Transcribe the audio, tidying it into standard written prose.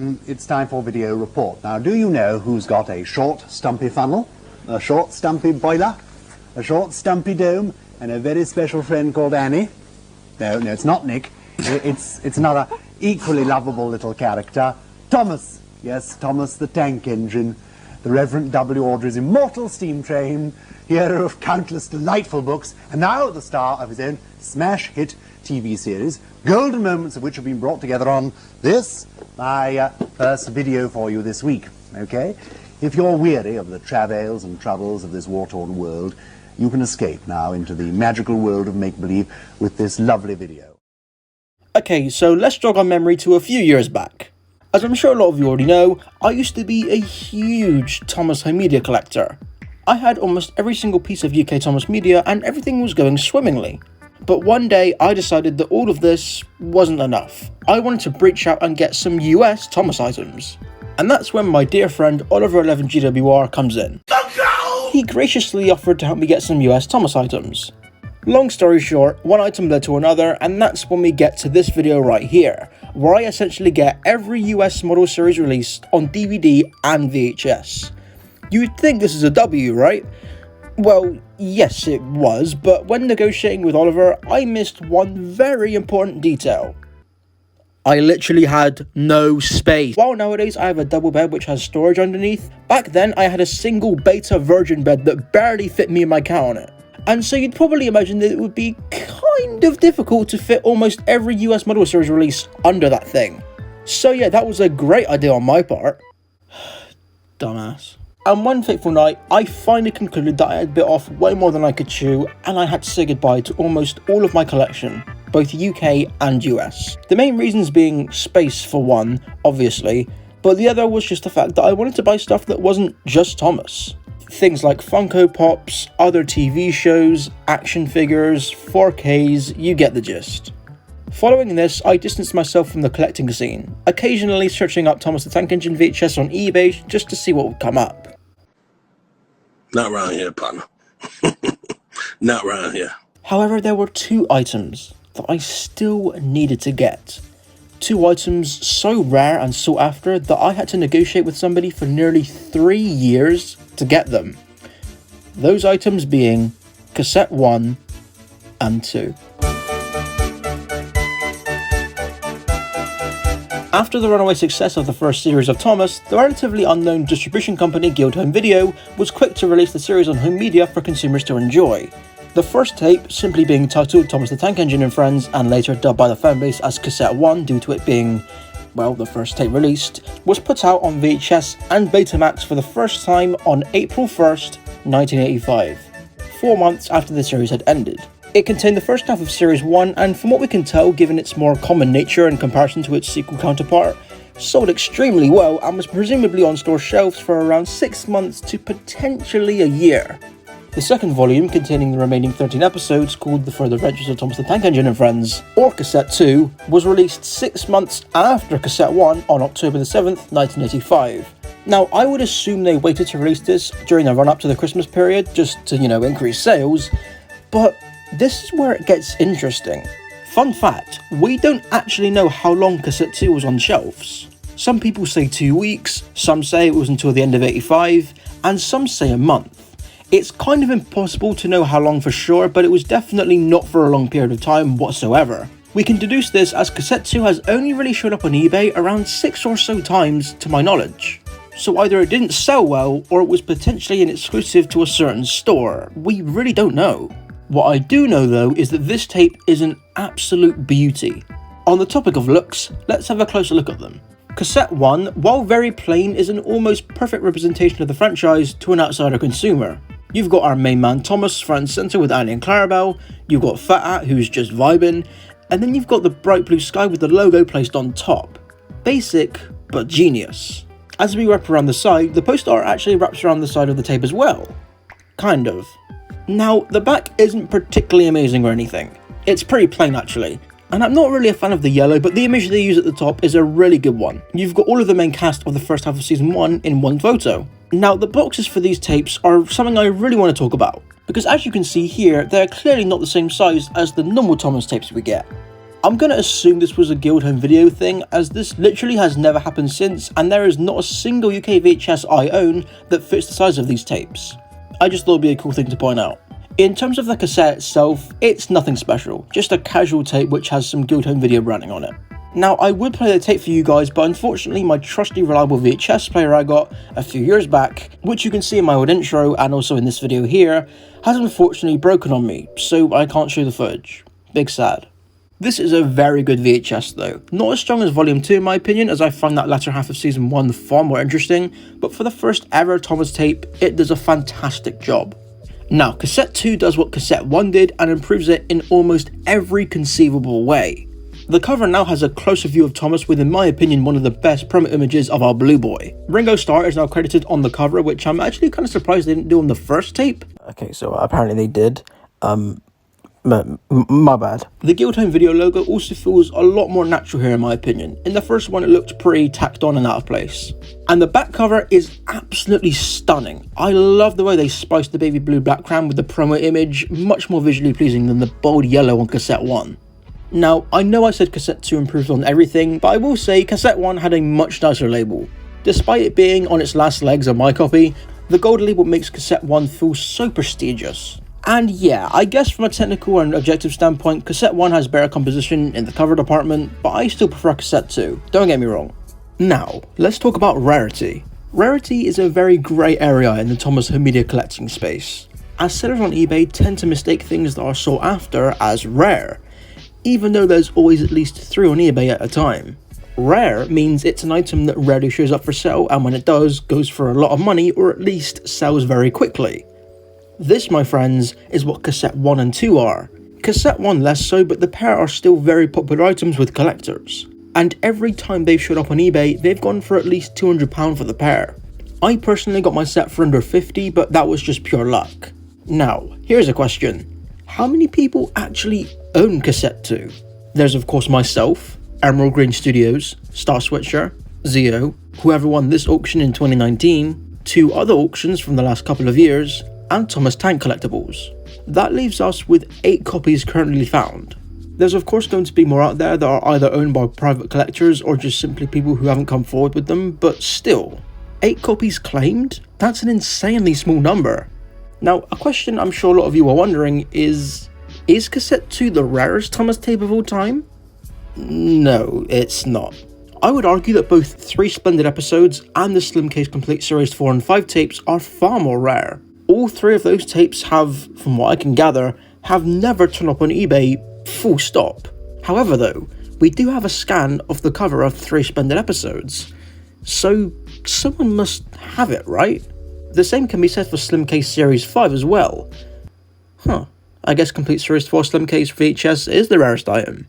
It's time for video report. Now, do you know who's got a short, stumpy funnel, a short, stumpy boiler, a short, stumpy dome, and a very special friend called Annie? No, it's not Nick. It's another equally lovable little character, Thomas. Yes, Thomas the Tank Engine, the Reverend W. Audrey's immortal steam train, hero of countless delightful books, and now the star of his own smash hit TV series, golden moments of which have been brought together on this, my first video for you this week, okay? If you're weary of the travails and troubles of this war-torn world, you can escape now into the magical world of make-believe with this lovely video. Okay, so let's jog our memory to a few years back. As I'm sure a lot of you already know, I used to be a huge Thomas home media collector. I had almost every single piece of UK Thomas media and everything was going swimmingly. But one day I decided that all of this wasn't enough. I wanted to branch out and get some US Thomas items. And that's when my dear friend Oliver11GWR comes in. He graciously offered to help me get some US Thomas items. Long story short, one item led to another, and that's when we get to this video right here, where I essentially get every US model series released on DVD and VHS. You'd think this is a W, right? Well, yes it was, but when negotiating with Oliver, I missed one very important detail. I literally had no space. While nowadays I have a double bed which has storage underneath, back then I had a single beta virgin bed that barely fit me and my cat on it. And so you'd probably imagine that it would be kind of difficult to fit almost every US model series release under that thing. So yeah, that was a great idea on my part. Dumbass. And one fateful night, I finally concluded that I had bit off way more than I could chew, and I had to say goodbye to almost all of my collection, both UK and US. The main reasons being space for one, obviously, but the other was just the fact that I wanted to buy stuff that wasn't just Thomas. Things like Funko Pops, other TV shows, action figures, 4Ks, you get the gist. Following this, I distanced myself from the collecting scene, occasionally searching up Thomas the Tank Engine VHS on eBay just to see what would come up. Not around here, partner. Not around here. However, there were two items that I still needed to get. Two items so rare and sought after that I had to negotiate with somebody for nearly 3 years to get them. Those items being cassette 1 and 2. After the runaway success of the first series of Thomas, the relatively unknown distribution company Guild Home Video was quick to release the series on home media for consumers to enjoy. The first tape, simply being titled Thomas the Tank Engine and Friends and later dubbed by the fanbase as Cassette 1 due to it being, well, the first tape released, was put out on VHS and Betamax for the first time on April 1st, 1985, 4 months after the series had ended. It contained the first half of Series 1 and from what we can tell, given its more common nature in comparison to its sequel counterpart, sold extremely well and was presumably on store shelves for around 6 months to potentially a year. The second volume, containing the remaining 13 episodes, called The Further Adventures of Thomas the Tank Engine and Friends, or Cassette 2, was released 6 months after Cassette 1 on October the 7th, 1985. Now, I would assume they waited to release this during the run-up to the Christmas period, just to, increase sales, but this is where it gets interesting. Fun fact, we don't actually know how long Cassette 2 was on shelves. Some people say 2 weeks, some say it was until the end of 85, and some say a month. It's kind of impossible to know how long for sure, but it was definitely not for a long period of time whatsoever. We can deduce this as Cassette 2 has only really showed up on eBay around 6 or so times to my knowledge. So either it didn't sell well, or it was potentially an exclusive to a certain store. We really don't know. What I do know though is that this tape is an absolute beauty. On the topic of looks, let's have a closer look at them. Cassette 1, while very plain, is an almost perfect representation of the franchise to an outsider consumer. You've got our main man Thomas front and centre with Annie and Clarabelle, you've got Fat Hat who's just vibing, and then you've got the bright blue sky with the logo placed on top. Basic, but genius. As we wrap around the side, the poster art actually wraps around the side of the tape as well. Kind of. Now, the back isn't particularly amazing or anything. It's pretty plain actually, and I'm not really a fan of the yellow, but the image they use at the top is a really good one. You've got all of the main cast of the first half of season 1 in one photo. Now, the boxes for these tapes are something I really want to talk about, because as you can see here, they're clearly not the same size as the normal Thomas tapes we get. I'm going to assume this was a Guild Home Video thing, as this literally has never happened since, and there is not a single UK VHS I own that fits the size of these tapes. I just thought it'd be a cool thing to point out. In terms of the cassette itself, it's nothing special, just a casual tape which has some Guild Home Video branding on it. Now, I would play the tape for you guys, but unfortunately my trusty reliable VHS player I got a few years back, which you can see in my old intro and also in this video here, has unfortunately broken on me, so I can't show the footage. Big sad. This is a very good VHS though. Not as strong as Volume 2 in my opinion, as I found that latter half of Season 1 far more interesting, but for the first ever Thomas tape, it does a fantastic job. Now, Cassette 2 does what Cassette 1 did and improves it in almost every conceivable way. The cover now has a closer view of Thomas with, in my opinion, one of the best promo images of our Blue Boy. Ringo Starr is now credited on the cover, which I'm actually kind of surprised they didn't do on the first tape. Okay, so apparently they did. My bad. The Guild Home Video logo also feels a lot more natural here in my opinion. In the first one it looked pretty tacked on and out of place. And the back cover is absolutely stunning. I love the way they spiced the baby blue background with the promo image, much more visually pleasing than the bold yellow on Cassette 1. Now, I know I said Cassette 2 improved on everything, but I will say Cassette 1 had a much nicer label. Despite it being on its last legs on my copy, the gold label makes Cassette 1 feel so prestigious. And yeah, I guess from a technical and objective standpoint, Cassette 1 has better composition in the cover department, but I still prefer Cassette 2, don't get me wrong. Now, let's talk about rarity. Rarity is a very grey area in the Thomas home media collecting space, as sellers on eBay tend to mistake things that are sought after as rare, even though there's always at least 3 on eBay at a time. Rare means it's an item that rarely shows up for sale, and when it does, goes for a lot of money or at least sells very quickly. This, my friends, is what Cassette 1 and 2 are. Cassette 1 less so, but the pair are still very popular items with collectors. And every time they've showed up on eBay, they've gone for at least £200 for the pair. I personally got my set for under 50, but that was just pure luck. Now, here's a question. How many people actually own Cassette 2? There's of course myself, Emerald Green Studios, Star Switcher, Zio, whoever won this auction in 2019, 2 other auctions from the last couple of years, and Thomas Tank Collectibles. That leaves us with 8 copies currently found. There's of course going to be more out there that are either owned by private collectors or just simply people who haven't come forward with them, but still, 8 copies claimed? That's an insanely small number. Now, a question I'm sure a lot of you are wondering is Cassette 2 the rarest Thomas tape of all time? No, it's not. I would argue that both 3 Splendid Episodes and the Slim Case Complete Series 4 and 5 tapes are far more rare. All 3 of those tapes have, from what I can gather, have never turned up on eBay, full stop. However though, we do have a scan of the cover of 3 Splendid Episodes, so someone must have it, right? The same can be said for Slim Case Series 5 as well. I guess Complete Series 4 Slim Case VHS is the rarest item.